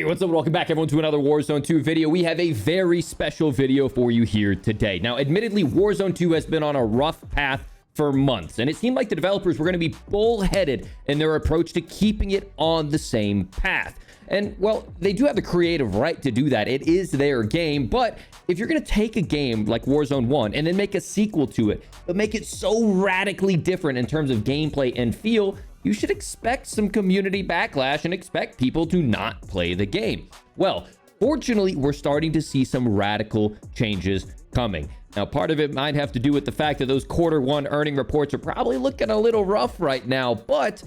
Hey, what's up? Welcome back, everyone, to another Warzone 2 video. We have a very special video for you here today. Now, admittedly, Warzone 2 has been on a rough path for months, and it seemed like the developers were going to be bullheaded in their approach to keeping it on the same path. And, well, they do have the creative right to do that. It is their game, but if you're going to take a game like Warzone 1 and then make a sequel to it, but make it so radically different in terms of gameplay and feel, you should expect some community backlash and expect people to not play the game. Well, fortunately, we're starting to see some radical changes coming. Now, part of it might have to do with the fact that those Q1 earning reports are probably looking a little rough right now, but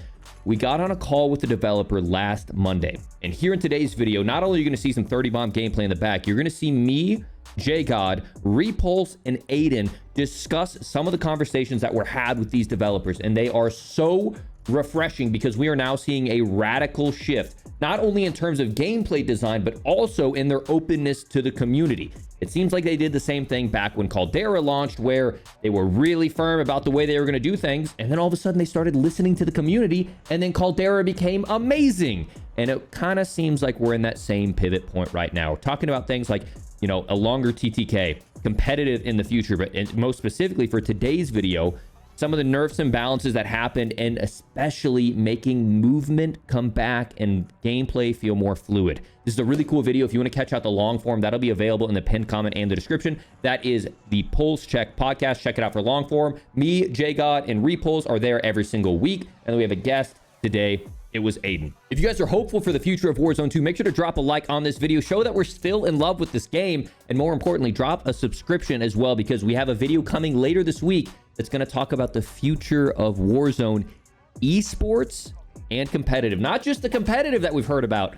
we got on a call with the developer last Monday. And here in today's video, not only are you going to see some 30 bomb gameplay in the back, you're going to see me, JGod, Repulse, and Aiden discuss some of the conversations that were had with these developers. And they are so refreshing because we are now seeing a radical shift, not only in terms of gameplay design, but also in their openness to the community. It seems like they did the same thing back when Caldera launched, where they were really firm about the way they were going to do things, and then all of a sudden they started listening to the community, and then Caldera became amazing. And it kind of seems like we're in that same pivot point right now. We're talking about things like, you know, a longer TTK, competitive in the future, but most specifically for today's video, some of the nerfs and balances that happened, and especially making movement come back and gameplay feel more fluid. This is a really cool video. If you want to catch out the long form, that'll be available in the pinned comment and the description. That is the Pulse Check podcast. Check it out for long form. Me, JGod, and Repulse are there every single week. And then we have a guest today. It was Aiden. If you guys are hopeful for the future of Warzone 2, make sure to drop a like on this video. Show that we're still in love with this game. And more importantly, drop a subscription as well, because we have a video coming later this week that's going to talk about the future of Warzone esports and competitive. Not just the competitive that we've heard about,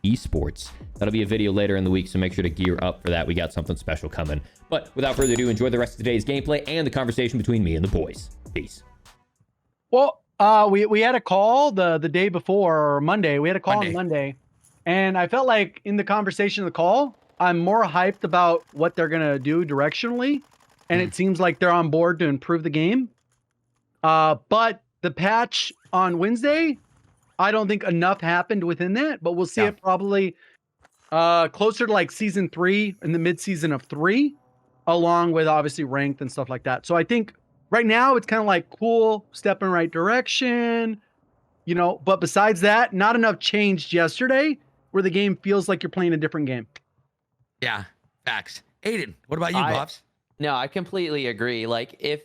esports. That'll be a video later in the week, so make sure to gear up for that. We got something special coming. But without further ado, enjoy the rest of today's gameplay and the conversation between me and the boys. Peace. Well, we had a call the day before, or Monday. We had a call on Monday, and I felt like in the conversation of the call, I'm more hyped about what they're gonna do directionally, and it seems like they're on board to improve the game. But the patch on Wednesday, I don't think enough happened within that, but we'll see it probably closer to like season 3, in the mid-season of 3, along with obviously ranked and stuff like that. So I think right now it's kind of like cool, step in the right direction, you know, but besides that, not enough changed yesterday where the game feels like you're playing a different game. Yeah, facts. Aiden, what about you, Bobs? No, I completely agree. Like if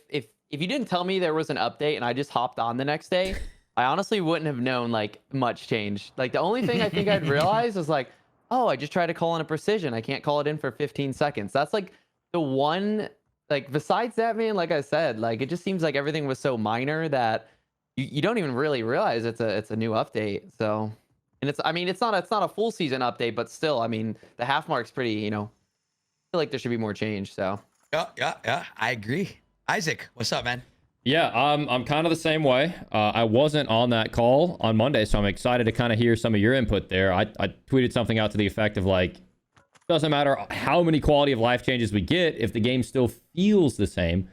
you didn't tell me there was an update and I just hopped on the next day, I honestly wouldn't have known like much change. Like the only thing I think I'd realize is like, oh, I just tried to call in a precision. I can't call it in for 15 seconds. That's like the one, like besides that, man, like I said, like it just seems like everything was so minor that you don't even really realize it's a new update. So, and it's, I mean, it's not a full season update, but still, I mean, the half mark's pretty, you know, I feel like there should be more change. So Yeah, I agree. Isaac, what's up, man? Yeah, I'm kind of the same way. I wasn't on that call on Monday, so I'm excited to kind of hear some of your input there. I tweeted something out to the effect of like, doesn't matter how many quality of life changes we get, if the game still feels the same,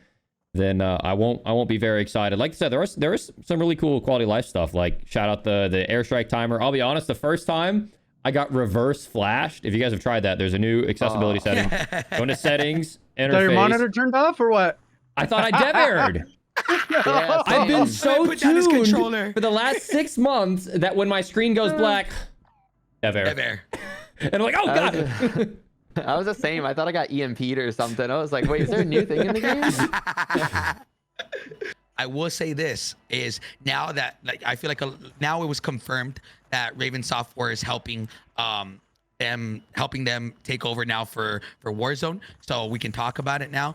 then I won't be very excited. Like I said, there is some really cool quality of life stuff. Like shout out the airstrike timer. I'll be honest, the first time I got reverse flashed. If you guys have tried that, there's a new accessibility setting. Go into settings, interface. So your monitor turned off or what? I thought I dev-aired. yeah, I've been so tuned for the last 6 months that when my screen goes black, dev-air. And I'm like, oh god. I was the same. I thought I got EMP'd or something. I was like, wait, is there a new thing in the game? I will say this is now that like I feel like now it was confirmed that Raven Software is helping them take over now for Warzone, so we can talk about it now.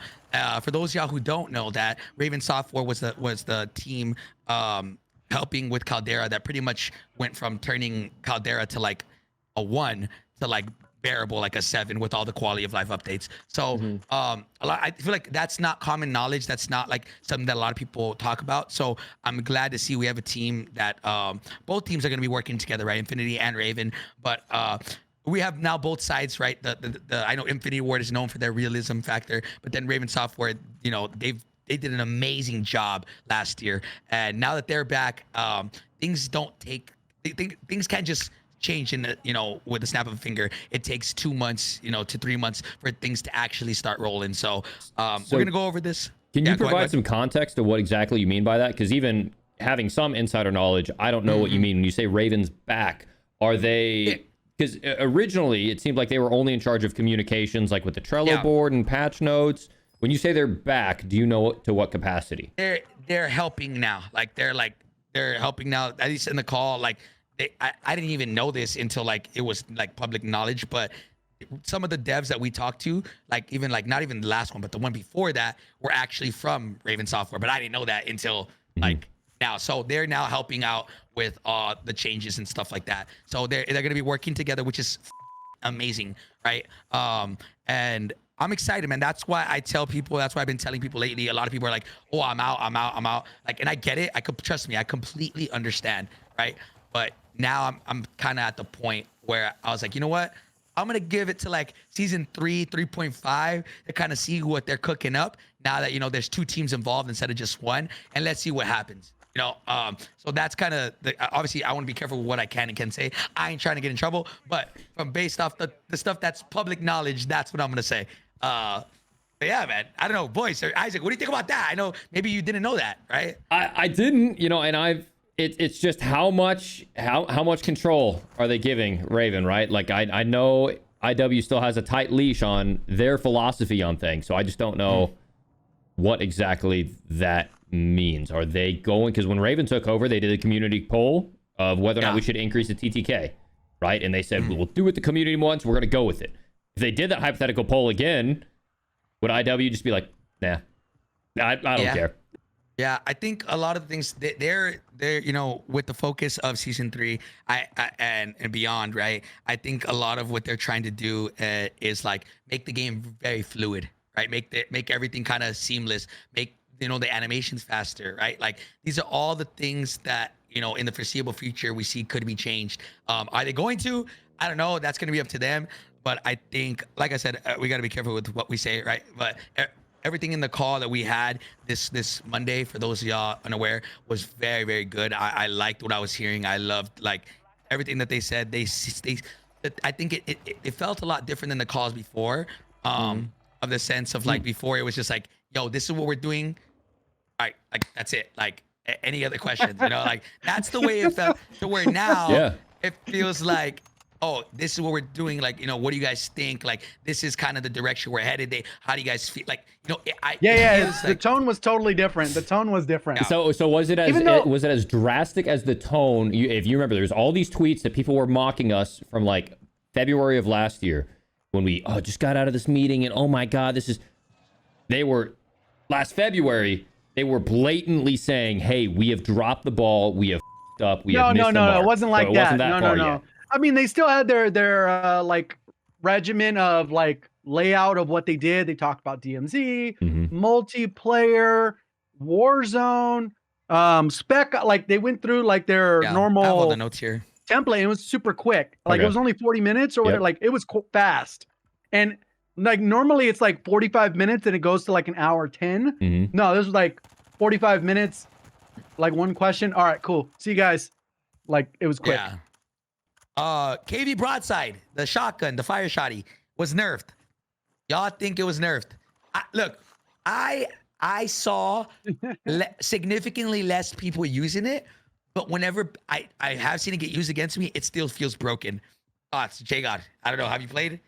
For those of y'all who don't know, that Raven Software was the team helping with Caldera that pretty much went from turning Caldera to like a 1 to like bearable, like a 7 with all the quality of life updates. So I feel like that's not common knowledge. That's not like something that a lot of people talk about. So I'm glad to see we have a team that both teams are going to be working together, right? Infinity and Raven, but we have now both sides, right? I know Infinity Ward is known for their realism factor, but then Raven Software, you know, they did an amazing job last year, and now that they're back, things can't just change in the, with the snap of a finger. It takes 2 months, to 3 months for things to actually start rolling. So we're gonna go over this. Can you provide some context to what exactly you mean by that? Because even having some insider knowledge, I don't know what you mean when you say Ravens back. Are they? Because originally it seemed like they were only in charge of communications, like with the Trello board and patch notes. When you say they're back, do you know to what capacity? They're helping now. They're helping now. At least in the call, I didn't even know this until it was public knowledge. But some of the devs that we talked to, not even the last one, but the one before that, were actually from Raven Software. But I didn't know that until now. So they're now helping out with the changes and stuff like that. So they're going to be working together, which is amazing, right? And I'm excited, man. That's why I tell people. That's why I've been telling people lately. A lot of people are like, "Oh, I'm out." And I get it. Trust me. I completely understand, right? But now I'm kind of at the point where I was like, you know what? I'm gonna give it to season 3, 3.5 to kind of see what they're cooking up. Now that there's 2 teams involved instead of just one, and let's see what happens. So that's kind of obviously I want to be careful with what I can and can't say. I ain't trying to get in trouble, but from based off the stuff that's public knowledge, that's what I'm gonna say. But yeah, man. I don't know, boys. Isaac, what do you think about that? I know maybe you didn't know that, right? I didn't, and it's just how much control are they giving Raven, right? I know IW still has a tight leash on their philosophy on things, so I just don't know what exactly that means. Are they going, because when Raven took over, they did a community poll of whether or not we should increase the TTK, right? And they said, we'll do what the community wants, we're going to go with it. If they did that hypothetical poll again, would IW just be like, nah, I don't care? Yeah, I think a lot of the things they're with the focus of season 3 and beyond, right? I think a lot of what they're trying to do is make the game very fluid, right? Make everything kind of seamless, make the animations faster, right? These are all the things that in the foreseeable future we see could be changed. Are they going to? I don't know. That's going to be up to them. But I think, like I said, we got to be careful with what we say, right? But everything in the call that we had this Monday, for those of y'all unaware, was very, very good. I liked what I was hearing. I loved everything that they said. I think it felt a lot different than the calls before, of the sense of before it was just yo, this is what we're doing. All right, that's it. Any other questions? That's the way it felt. To where now it feels like, oh, this is what we're doing. What do you guys think? This is kind of the direction we're headed. How do you guys feel? The tone was totally different. The tone was different. So was it as drastic as the tone? If you remember, there's all these tweets that people were mocking us from February of last year when we just got out of this meeting and oh my God, they were last February. They were blatantly saying, hey, we have dropped the ball. We have up. We have missed the mark. It wasn't like that. No. Yet. I mean, they still had their regimen of layout of what they did. They talked about DMZ, multiplayer, Warzone, spec. They went through their normal. I have all the notes here. Template. And it was super quick. It was only 40 minutes or whatever. It was fast. And normally it's 45 minutes and it goes to an hour 10. No, this was 45 minutes, one question. All right, cool. See you guys. It was quick. Yeah. KV Broadside, the shotgun, the fire shotty, was nerfed. Y'all think it was nerfed? Look, I saw significantly less people using it, but whenever I have seen it get used against me, it still feels broken. It's J-God. I don't know. Have you played?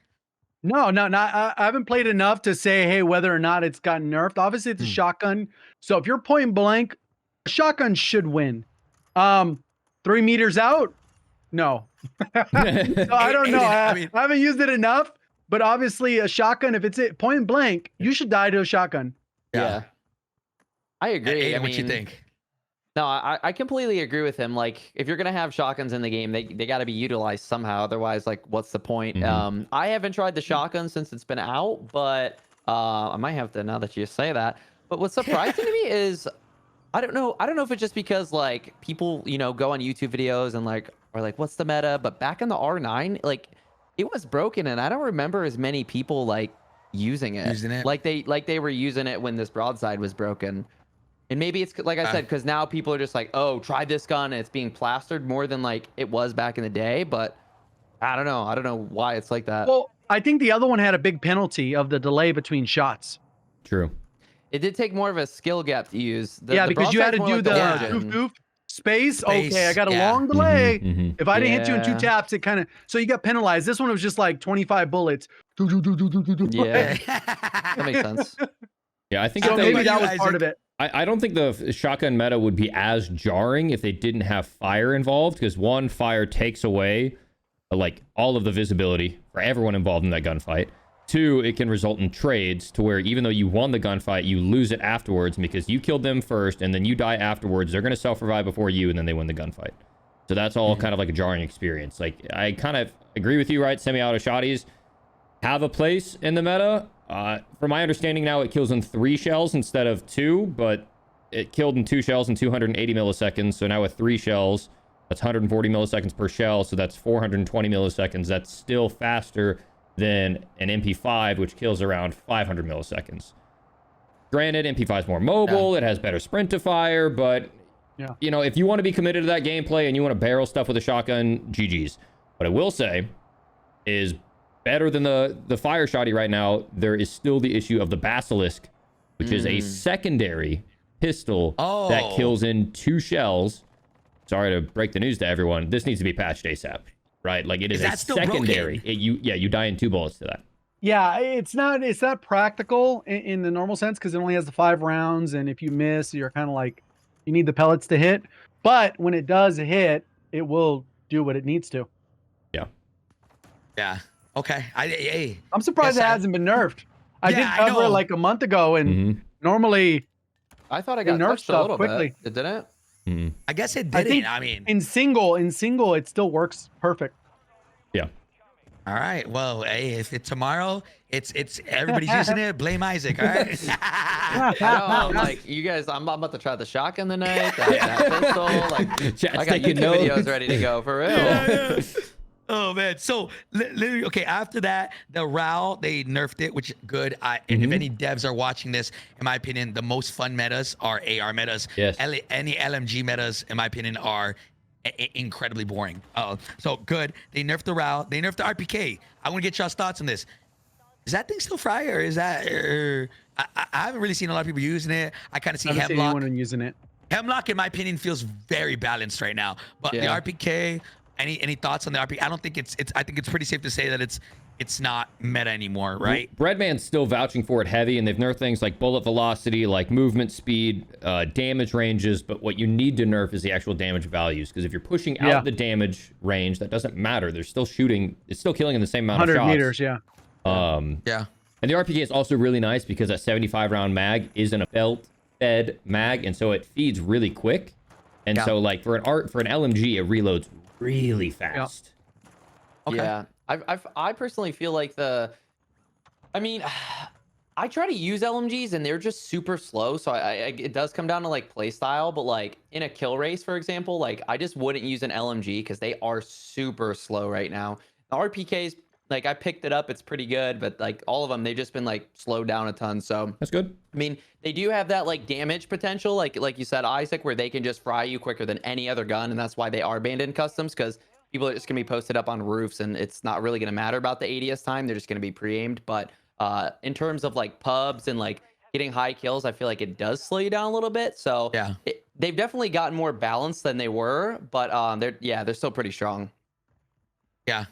No. I haven't played enough to say, hey, whether or not it's gotten nerfed. Obviously, it's a shotgun. So if you're point blank, a shotgun should win. 3 meters out? No. So I don't know. I haven't used it enough, but obviously a shotgun, if it's point blank, you should die to a shotgun. Yeah. I agree. What you think? No, I completely agree with him. If you're gonna have shotguns in the game, they got to be utilized somehow. Otherwise, what's the point? I haven't tried the shotgun since it's been out, but I might have to now that you say that. But what's surprising to me is I don't know if it's just because people go on YouTube videos and are what's the meta? But back in the R9, it was broken, and I don't remember as many people using it. They were using it when this broadside was broken. And maybe it's like I said, because now people are just oh, try this gun, and it's being plastered more than it was back in the day. But I don't know. I don't know why it's like that. Well, I think the other one had a big penalty of the delay between shots. True. It did take more of a skill gap to use. Yeah, because you had to broadside's do more the like goof Origin. goof space. Okay, I Space, got a yeah. long delay. If I didn't hit you in 2 Yeah. taps, it kind of so you got penalized. This one was just like 25 bullets. Yeah, that makes sense. Yeah, I think So if they, maybe that was Isaac? part of it. I don't think the shotgun meta would be as jarring if they didn't have fire involved, because one, fire takes away like all of the visibility for everyone involved in that gunfight. Two, it can result in trades to where even though you won the gunfight, you lose it afterwards because you killed them first and then you die afterwards. They're going to self-revive before you and then they win the gunfight. So that's all kind of like a jarring experience. Like, I kind of agree with you, right? Semi-auto shotties have a place in the meta. From my understanding now, it kills in 3 shells instead of 2, but it killed in 2 shells in 280 milliseconds. So now with 3 shells, that's 140 milliseconds per shell. So that's 420 milliseconds. That's still faster than an MP5, which kills around 500 milliseconds. Granted, MP5 is more mobile. It has better sprint to fire, but you know, if you want to be committed to that gameplay and you want to barrel stuff with a shotgun, GG's. What I will say is better than the fire shotty right now, there is still the issue of the Basilisk, which is a secondary pistol that kills in 2 shells. Sorry to break the news to everyone. This needs to be patched ASAP, right? Like, it is a secondary. You die in 2 bullets to that. Yeah, it's not practical in the normal sense because it only has the 5 rounds, and if you miss, you're kind of like you need the pellets to hit. But when it does hit, it will do what it needs to. Yeah. Okay. I'm surprised it hasn't been nerfed. I did cover it like a month ago, and normally I thought I got nerfed nerfed a stuff little quickly. bit. It didn't. I guess it I didn't. think I mean, in single, it still works perfect. Yeah. all right. Well, hey, if it's tomorrow, it's everybody's using it. Blame Isaac. All right. I know, I'm like, you guys, I'm about to try the shotgun tonight. That pistol. Like, Chat's I got taking YouTube notes. videos ready to go for real. Yeah. Oh man. So literally, okay. After that, the RAL, they nerfed it, which is good. And if any devs are watching this, in my opinion, the most fun metas are AR metas. Yes. Any LMG metas, in my opinion, are incredibly boring. So good. They nerfed the RAL. They nerfed the RPK. I want to get y'all's thoughts on this. Is that thing still fry, or is that? I haven't really seen a lot of people using it. I kind of see I haven't seen Hemlock. anyone using it. Hemlock, in my opinion, feels very balanced right now. But the RPK, any thoughts on the RPK? I don't think it's. I think it's pretty safe to say that it's not meta anymore, right? Breadman's still vouching for it heavy, and they've nerfed things like bullet velocity, like movement speed, damage ranges. But what you need to nerf is the actual damage values, because if you're pushing out the damage range, that doesn't matter. They're still shooting. It's still killing in the same amount of 100 shots. meters, yeah. Yeah. And the RPK is also really nice because that 75 round mag isn't a belt fed mag, and so it feeds really quick. And so like for an LMG, it reloads really fast. Okay. Yeah, I personally feel like I mean, I try to use LMGs and they're just super slow. So it does come down to like play style, but like in a kill race, for example, like I just wouldn't use an LMG because they are super slow right now. The RPKs, like I picked it up, it's pretty good, but like all of them, they've just been like slowed down a ton. So That's good. I mean, they do have that like damage potential, like you said, Isaac, where they can just fry you quicker than any other gun, and that's why they are banned in customs, because people are just gonna be posted up on roofs, and it's not really gonna matter about the ADS time. They're just gonna be pre-aimed. But in terms of like pubs and like getting high kills, I feel like it does slow you down a little bit. So Yeah. They've definitely gotten more balanced than they were, but they're still pretty strong. Yeah.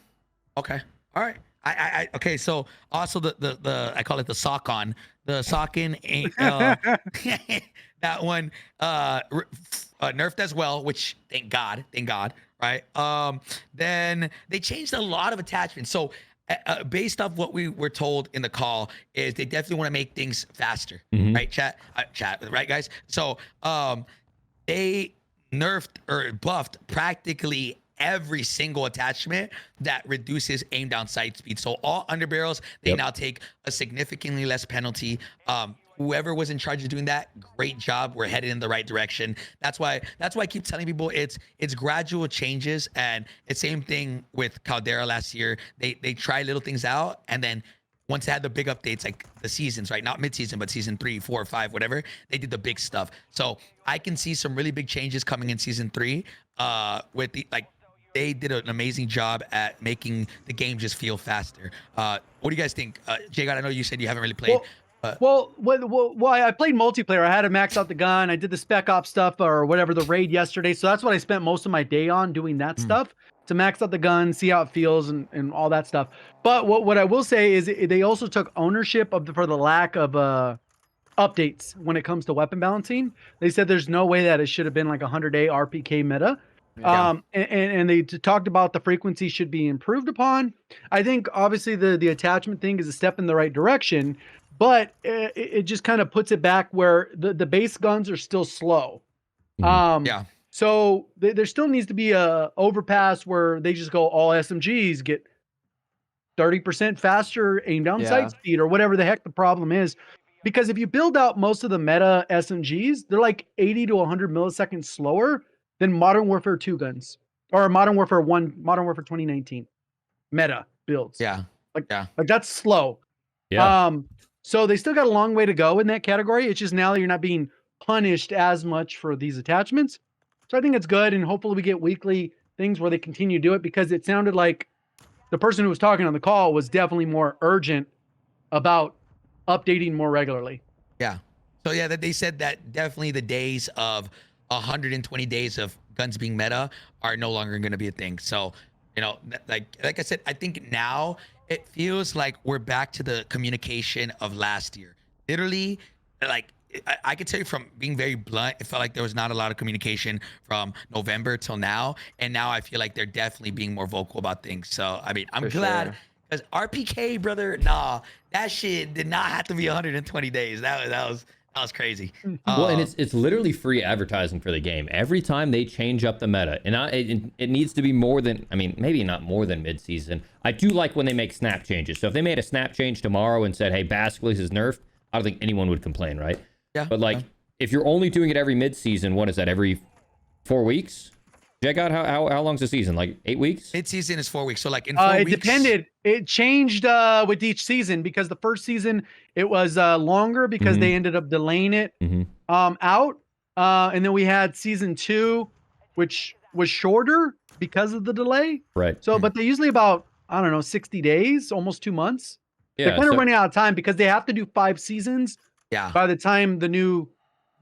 Okay. All right. I okay. So also the I call it the sock on. The sock in that one nerfed as well, which thank God, right? Then they changed a lot of attachments. So based off what we were told in the call, is they definitely want to make things faster, right? Chat, right, guys? So they nerfed or buffed practically every single attachment that reduces aim down sight speed. So all underbarrels, they now take a significantly less penalty. Whoever was in charge of doing that, great job. We're headed in the right direction. That's why I keep telling people it's gradual changes. And it's same thing with Caldera last year. They try little things out, and then once they had the big updates, like the seasons, right? Not mid-season, but season 3, 4, 5, whatever, they did the big stuff. So I can see some really big changes coming in season 3 with the, like, they did an amazing job at making the game just feel faster. What do you guys think? Jay, I know you said you haven't really played. Well, I played multiplayer. I had to max out the gun. I did the Spec Ops stuff or whatever, the raid yesterday. So that's what I spent most of my day on, doing that stuff to max out the gun, see how it feels and all that stuff. But what I will say is they also took ownership for the lack of updates when it comes to weapon balancing. They said there's no way that it should have been like a 100-day RPK meta. Yeah. And they talked about the frequency should be improved upon. I think obviously the attachment thing is a step in the right direction, but it just kind of puts it back where the base guns are still slow. So there still needs to be a overpass where they just go all SMGs get 30% faster aim down sight speed or whatever the heck the problem is. Because if you build out most of the meta SMGs, they're like 80 to 100 milliseconds slower than Modern Warfare 2 guns or Modern Warfare 1, Modern Warfare 2019 meta builds. Like that's slow. So they still got a long way to go in that category. It's just now you're not being punished as much for these attachments. So I think it's good. And hopefully we get weekly things where they continue to do it, because it sounded like the person who was talking on the call was definitely more urgent about updating more regularly. So yeah, that they said that definitely the days of 120 days of guns being meta are no longer going to be a thing. So, you know, like I said, I think now it feels like we're back to the communication of last year. Literally, like I could tell you from being very blunt, it felt like there was not a lot of communication from November till now. And now I feel like they're definitely being more vocal about things. So, I mean, I'm glad. Because RPK, brother, nah, that shit did not have to be 120 days. That was crazy. Well, and it's literally free advertising for the game. Every time they change up the meta, and it needs to be more than, I mean, maybe not more than mid-season. I do like when they make snap changes. So if they made a snap change tomorrow and said, hey, Basilisk is nerfed, I don't think anyone would complain, right? But like, if you're only doing it every mid-season, what is that, every 4 weeks? Check out how long's the season? Like 8 weeks? Mid-season is 4 weeks. So like in 4 weeks. It depended. It changed with each season, because the first season it was longer because they ended up delaying it out. And then we had season 2, which was shorter because of the delay. Right. So, but they're usually about, I don't know, 60 days, almost 2 months. Yeah, they're kind of running out of time because they have to do 5 seasons. By the time the new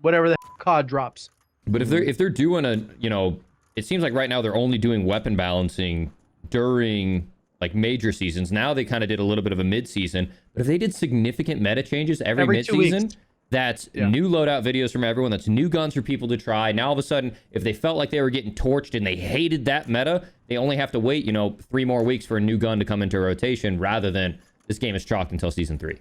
whatever the COD drops. But if they're doing a, you know, it seems like right now they're only doing weapon balancing during like major seasons. Now they kind of did a little bit of a mid-season, but if they did significant meta changes every mid-season, that's new loadout videos from everyone. That's new guns for people to try. Now all of a sudden, if they felt like they were getting torched and they hated that meta, they only have to wait, you know, 3 more weeks for a new gun to come into rotation, rather than this game is chalked until season 3.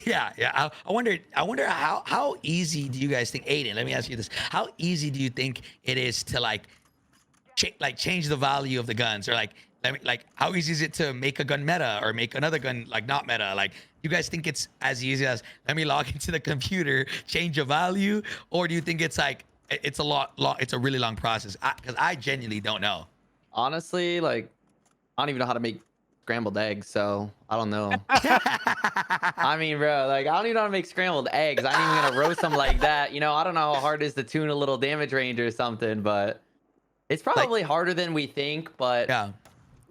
I wonder how easy do you guys think, Aiden, let me ask you this, how easy do you think it is to like change the value of the guns, or like how easy is it to make a gun meta or make another gun like not meta? Like, you guys think it's as easy as let me log into the computer, change a value, or do you think it's like it's a really long process? Because I genuinely don't know. Honestly, like, I don't even know how to make scrambled eggs, so I don't know. I mean, bro, like, I don't even know how to make scrambled eggs. I ain't even gonna roast them like that. You know, I don't know how hard it is to tune a little damage range or something, but it's probably like, harder than we think. But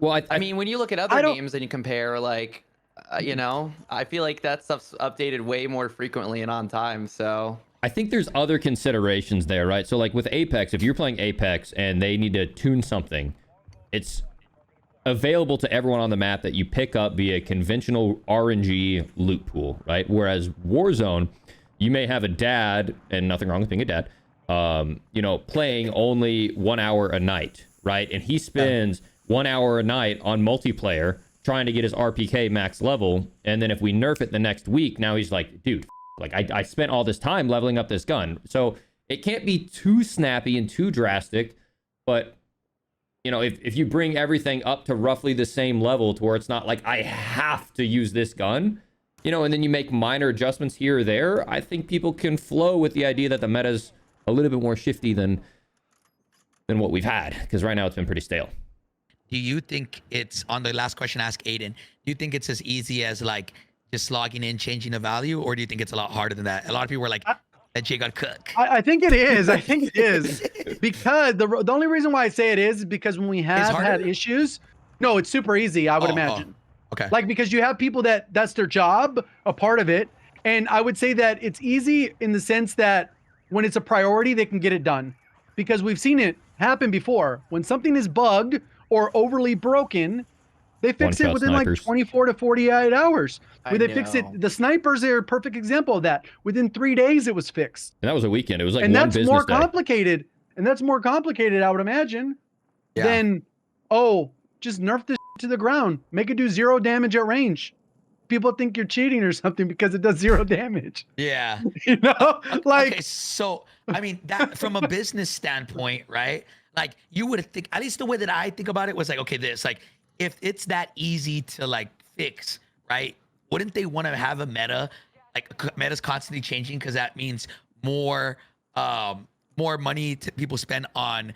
well, I mean, when you look at other games and you compare, like, you know, I feel like that stuff's updated way more frequently and on time. So I think there's other considerations there, right? So like with Apex, if you're playing Apex and they need to tune something, it's available to everyone on the map that you pick up via conventional RNG loot pool, right? Whereas Warzone, you may have a dad, and nothing wrong with being a dad, you know, playing only 1 hour a night, right? And he spends 1 hour a night on multiplayer trying to get his RPK max level. And then if we nerf it the next week, now he's like, dude, like I spent all this time leveling up this gun. So it can't be too snappy and too drastic, but you know, if you bring everything up to roughly the same level to where it's not like I have to use this gun, you know, and then you make minor adjustments here or there, I think people can flow with the idea that the meta's a little bit more shifty than what we've had, because right now it's been pretty stale. Do you think it's, on the last question, ask Aiden, do you think it's as easy as like just logging in, changing the value, or do you think it's a lot harder than that? A lot of people were like, that Jay got cooked. I think it is. I think it is because the only reason why I say it is because when we have had issues, no, it's super easy. I would imagine. Okay. Like because you have people that's their job, a part of it, and I would say that it's easy in the sense that when it's a priority, they can get it done, because we've seen it happen before. When something is bugged or overly broken, they fix it within like 24 to 48 hours. When they fix it, the snipers are a perfect example of that. Within 3 days, it was fixed. And that was a weekend. It was like and one that's business more day. complicated. And that's more complicated, I would imagine, than, oh, just nerf this to the ground. Make it do 0 damage at range. People think you're cheating or something because it does 0 damage. Yeah. You know, like. Okay, so I mean that from a business standpoint, right? Like you would think, at least the way that I think about it was like, okay, this like if it's that easy to like fix, right? Wouldn't they want to have a meta? Like meta's constantly changing because that means more money people spend on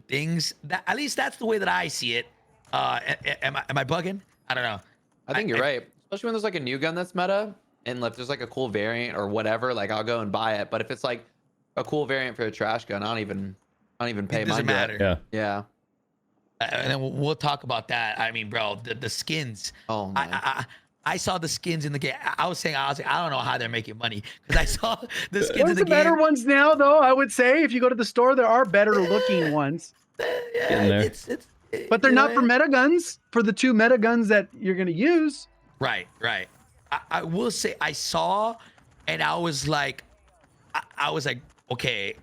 things. That at least that's the way that I see it. Am I bugging? I don't know. I think you're right. Especially when there's like a new gun that's meta, and if there's like a cool variant or whatever, like I'll go and buy it. But if it's like a cool variant for a trash gun, I don't even pay. It doesn't matter. Yeah. And then we'll talk about that. I mean, bro, the skins. Oh man. I saw the skins in the game. I was like, I don't know how they're making money because I saw the skins in There's the the better game. ones now, though. I would say if you go to the store, there are better looking ones. Yeah, but they're not for meta guns. For the 2 meta guns that you're gonna use. Right. I will say I saw, and I was like, okay.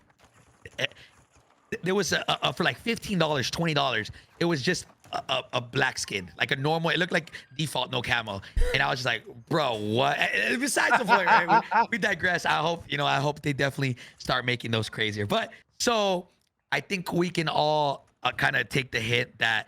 There was a for like $15, $20. It was just a black skin, like a normal. It looked like default, no camo, and I was just like, bro, what? And besides the point, right? We digress. I hope they definitely start making those crazier. But so I think we can all kind of take the hint that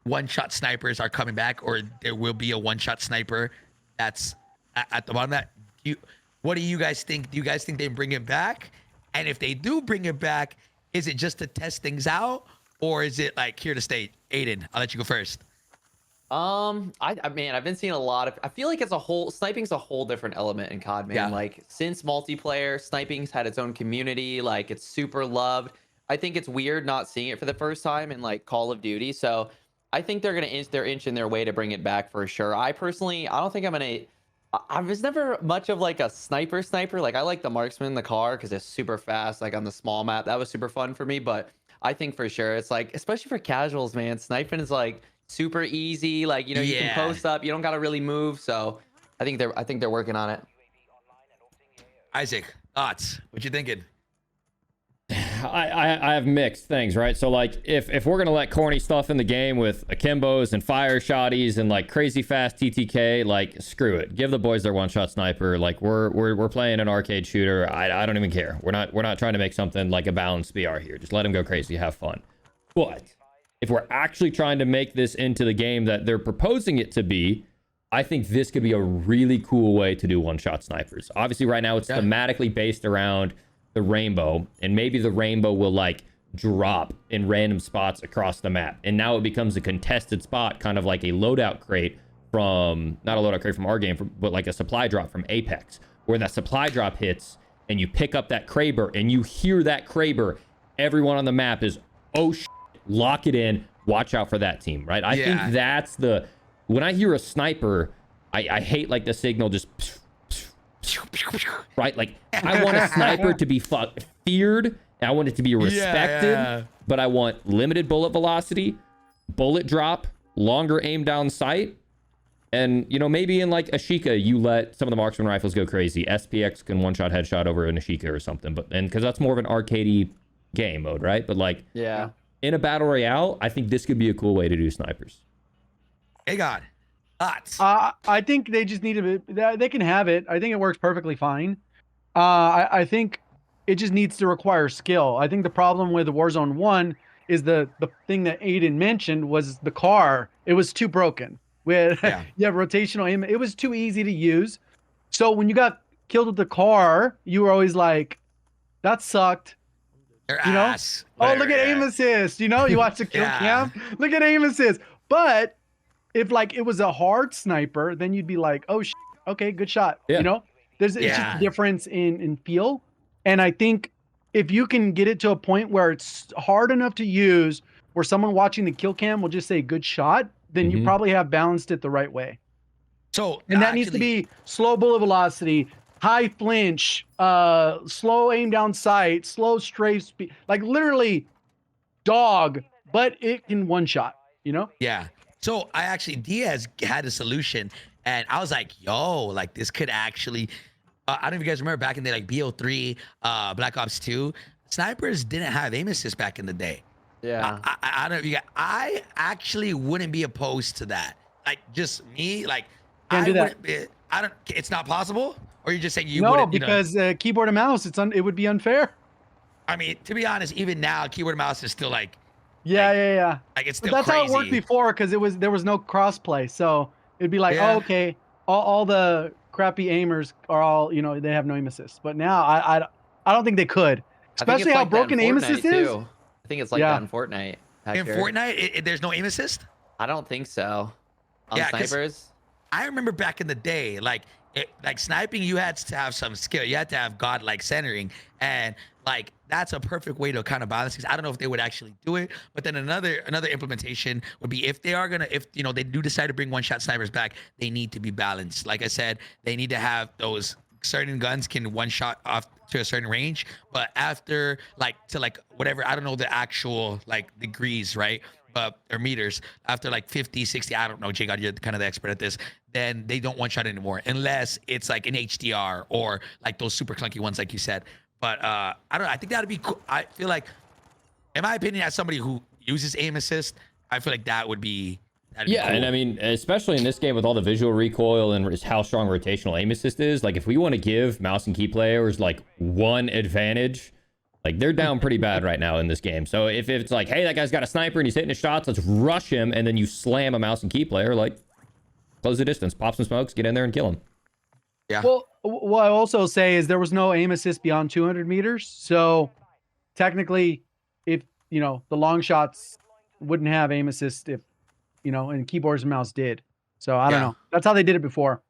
one-shot snipers are coming back, or there will be a one-shot sniper that's at the bottom of that. What do you guys think? Do you guys think they bring it back? And if they do bring it back, is it just to test things out, or is it like here to stay? Aiden, I'll let you go first. I mean, I've been seeing a lot of. I feel like sniping's a whole different element in COD, man. Yeah. Like since multiplayer, sniping's had its own community. Like it's super loved. I think it's weird not seeing it for the first time in like Call of Duty. So I think they're gonna inching their way to bring it back for sure. I don't think I'm gonna. I was never much of like a sniper. Like I like the marksman in the car because it's super fast. Like on the small map, that was super fun for me. But I think for sure it's like, especially for casuals, man, sniping is like super easy. Like you can post up, you don't gotta really move. So I think they're working on it. Isaac, thoughts? What you thinking? I have mixed things, right? So like if we're gonna let corny stuff in the game with akimbos and fire shotties and like crazy fast TTK, like screw it. Give the boys their one-shot sniper. Like we're playing an arcade shooter. I don't even care. We're not trying to make something like a balanced BR here. Just let them go crazy, have fun. But if we're actually trying to make this into the game that they're proposing it to be, I think this could be a really cool way to do one-shot snipers. Obviously right now it's thematically based around the rainbow, and maybe the rainbow will like drop in random spots across the map, and now it becomes a contested spot, kind of like a loadout crate from, not a loadout crate from our game, but like a supply drop from Apex, where that supply drop hits and you pick up that Kraber and you hear that Kraber, everyone on the map is, oh shit, lock it in, watch out for that team, right? I think that's when I hear a sniper, I hate like the signal just right? Like I want a sniper to be feared. I want it to be respected, but I want limited bullet velocity, bullet drop, longer aim down sight. And, maybe in like Ashika, you let some of the marksman rifles go crazy. SPX can one-shot headshot over an Ashika or something, because that's more of an arcadey game mode, right? But like, in a battle royale, I think this could be a cool way to do snipers. Hey, God. Thoughts? I think they just need they can have it. I think it works perfectly fine. I think it just needs to require skill. I think the problem with Warzone 1 is the thing that Aiden mentioned was the car. It was too broken. With rotational aim. It was too easy to use. So when you got killed with the car, you were always like, that sucked. Your ass. Oh, look at aim assist. You watch the kill cam. Look at aim assist. But if like it was a hard sniper, then you'd be like, oh shit, okay, good shot. It's just a difference in feel. And I think if you can get it to a point where it's hard enough to use, where someone watching the kill cam will just say good shot, then you probably have balanced it the right way. So and that needs to be slow bullet velocity, high flinch, slow aim down sight, slow strafe speed, like literally dog, but it can one shot, you know? Yeah. So I actually, Diaz had a solution, and I was like, yo, like this could actually, I don't know if you guys remember back in the day, like BO3, Black Ops 2, snipers didn't have aim assist back in the day. Yeah. I don't know if you guys, I actually wouldn't be opposed to that. Like just me, like, Can't do that. It's not possible? Or you're just saying you no, wouldn't, because keyboard and mouse, it would be unfair. I mean, to be honest, even now, keyboard and mouse is still like, yeah. like it's still But that's crazy. how it worked before, because there was no crossplay. So it'd be like, oh, okay, all the crappy aimers are all, you know, they have no aim assist. But now I don't think they could, especially how broken aim assist is. I think it's like that in Fortnite. In Fortnite, there's no aim assist? I don't think so. On snipers? I remember back in the day, like sniping, you had to have some skill. You had to have godlike centering, and like that's a perfect way to kind of balance things. I don't know if they would actually do it, but then another implementation would be if you know they do decide to bring one-shot snipers back, they need to be balanced. Like I said, they need to have those certain guns can one shot off to a certain range, but after to whatever, I don't know the actual like degrees, right? Or meters, after like 50, 60, I don't know, J God, you're kind of the expert at this, then they don't one shot anymore unless it's like an HDR or like those super clunky ones like you said. But I think that'd be cool. I feel like, in my opinion, as somebody who uses aim assist, I feel like that would be cool. And I mean, especially in this game with all the visual recoil and how strong rotational aim assist is, like if we want to give mouse and key players like one advantage, like they're down pretty bad right now in this game. So if it's like, hey, that guy's got a sniper and he's hitting his shots, let's rush him, and then you slam a mouse and key player, like close the distance, pop some smokes, get in there and kill him. Yeah. Well, what I also say is there was no aim assist beyond 200 meters. So technically, if, you know, the long shots wouldn't have aim assist if, you know, and keyboards and mouse did. So I don't know. That's how they did it before.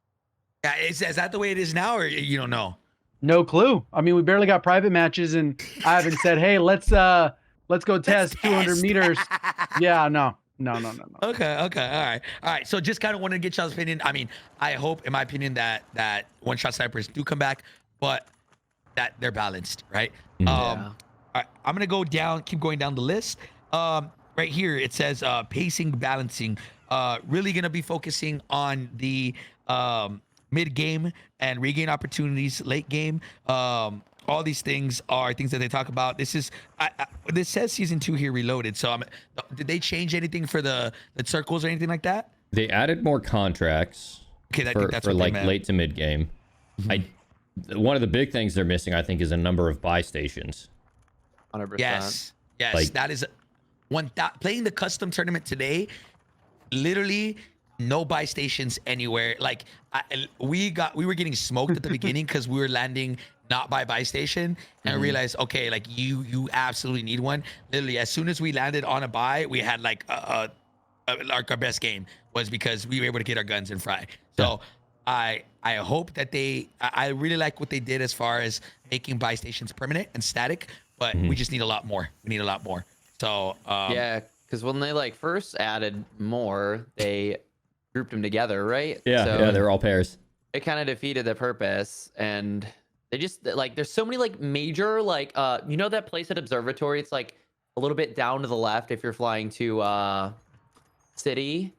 Yeah. Is that the way it is now, or you don't know? No clue. I mean, we barely got private matches, and I haven't said, hey, let's go test 200 meters. Yeah, no. Okay. All right. So just kind of wanted to get y'all's opinion. I mean, I hope, in my opinion, that one-shot snipers do come back, but that they're balanced, right? All right, I'm gonna keep going down the list. Right here it says pacing, balancing. Really gonna be focusing on the mid game and regain opportunities late game. All these things are things that they talk about. This is this says season 2 here reloaded. So did they change anything for the circles or anything like that? They added more contracts. Okay, I think that's for what like they meant. late to mid game. One of the big things they're missing, I think, is a number of buy stations. 100%. Yes, Like, that is playing the custom tournament today. Literally no buy stations anywhere. Like we were getting smoked at the beginning because we were landing not by buy station, and I realized, okay, like you absolutely need one. Literally, as soon as we landed on a buy, we had like like our best game was because we were able to get our guns and fry. So I hope that I really like what they did as far as making buy stations permanent and static, but we just need a lot more. We need a lot more. So yeah, because when they like first added more, they grouped them together, right? Yeah, they're all pairs. It kind of defeated the purpose, and they just like there's so many like major like you know that place at Observatory, it's like a little bit down to the left if you're flying to city.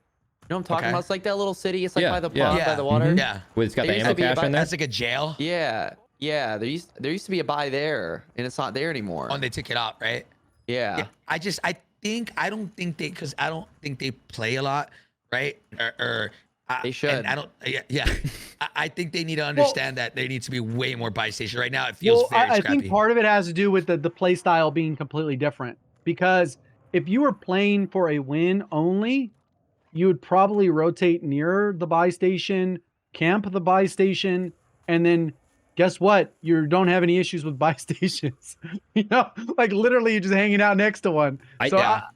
You know what I'm talking about? It's like that little city. It's like by the pond, by the water. Yeah. It's got the ammo cache in there. That's like a jail. Yeah. There used to be a buy there, and it's not there anymore. Oh, and they took it out, right? Yeah. I don't think they play a lot, right? They should. And I think they need to understand that there needs to be way more buy station. Right now, it feels very I scrappy. think part of it has to do with the play style being completely different. Because if you were playing for a win only, you would probably rotate near the buy station, camp the buy station, and then guess what? You don't have any issues with buy stations. You know, like literally you're just hanging out next to one.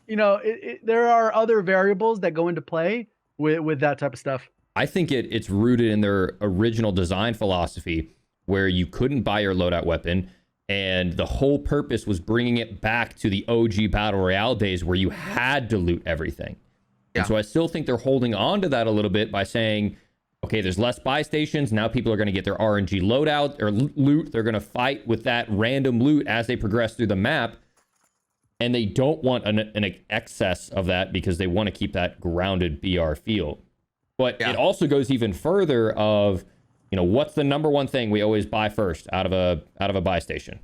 You know, there are other variables that go into play with that type of stuff. I think it's rooted in their original design philosophy. where you couldn't buy your loadout weapon. And the whole purpose was bringing it back to the OG Battle Royale days where you had to loot everything. Yeah. And so I still think they're holding on to that a little bit by saying, okay, there's less buy stations. Now people are going to get their RNG loadout or loot. They're going to fight with that random loot as they progress through the map. And they don't want an excess of that because they want to keep that grounded BR feel. But it also goes even further of, you know, what's the number one thing we always buy first out of a buy station?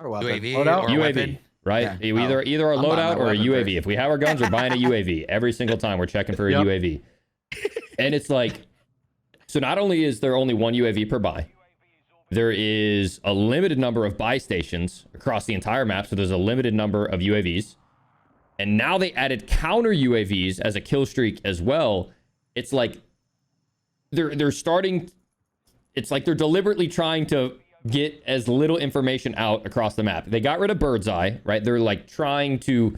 Or weapon. UAV Loadout? or UAV, weapon. right? Yeah. Either a I'm buying loadout my or a weapon UAV. first. If we have our guns, we're buying a UAV. Every single time we're checking for a UAV. And it's like, so not only is there only one UAV per buy, there is a limited number of buy stations across the entire map. So there's a limited number of UAVs. And now they added counter UAVs as a kill streak as well. It's like they're starting. It's like they're deliberately trying to get as little information out across the map. They got rid of bird's eye, right? They're like trying to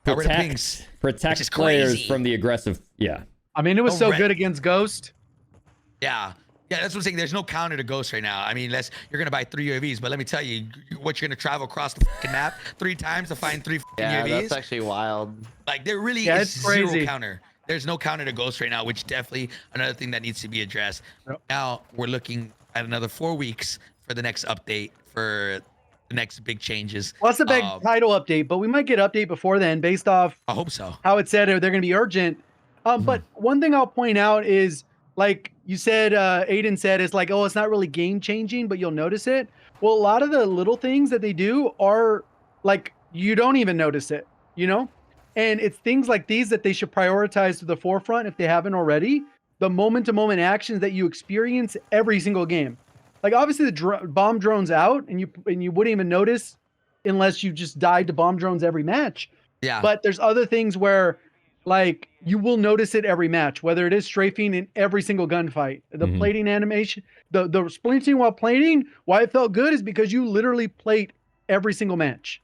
protect players from the aggressive. Yeah. I mean, it was so good against Ghost. Yeah. Yeah, that's what I'm saying. There's no counter to Ghost right now. I mean, you're going to buy 3 UAVs, but let me tell you, what you're going to travel across the fucking map 3 times to find 3 fucking UAVs. That's actually wild. Like, there really is zero counter. There's no counter to Ghost right now, which definitely another thing that needs to be addressed. Yep. Now, we're looking at another 4 weeks for the next update, for the next big changes. Well, that's a big title update, but we might get update before then based off I hope so. How it said they're going to be urgent. But one thing I'll point out is, like you said, Aiden said, it's like, oh, it's not really game changing, but you'll notice it. Well, a lot of the little things that they do are like, you don't even notice it, you know? And it's things like these that they should prioritize to the forefront if they haven't already. The moment to moment actions that you experience every single game. Like obviously the bomb drone's out and you wouldn't even notice unless you just died to bomb drones every match. Yeah. But there's other things where like you will notice it every match, whether it is strafing in every single gunfight, the plating animation, the splinting while plating. Why it felt good is because you literally plate every single match.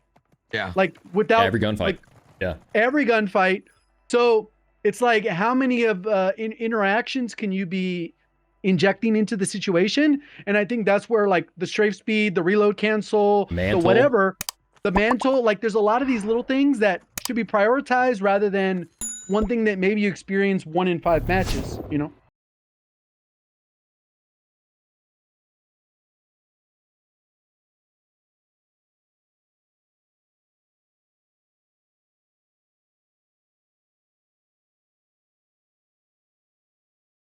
Yeah. Like without every gunfight. Like, yeah. Every gunfight. So it's like, how many of interactions can you be injecting into the situation? And I think that's where like the strafe speed, the reload cancel, the whatever, the mantle, like there's a lot of these little things that should be prioritized rather than one thing that maybe you experience 1 in 5 matches, you know?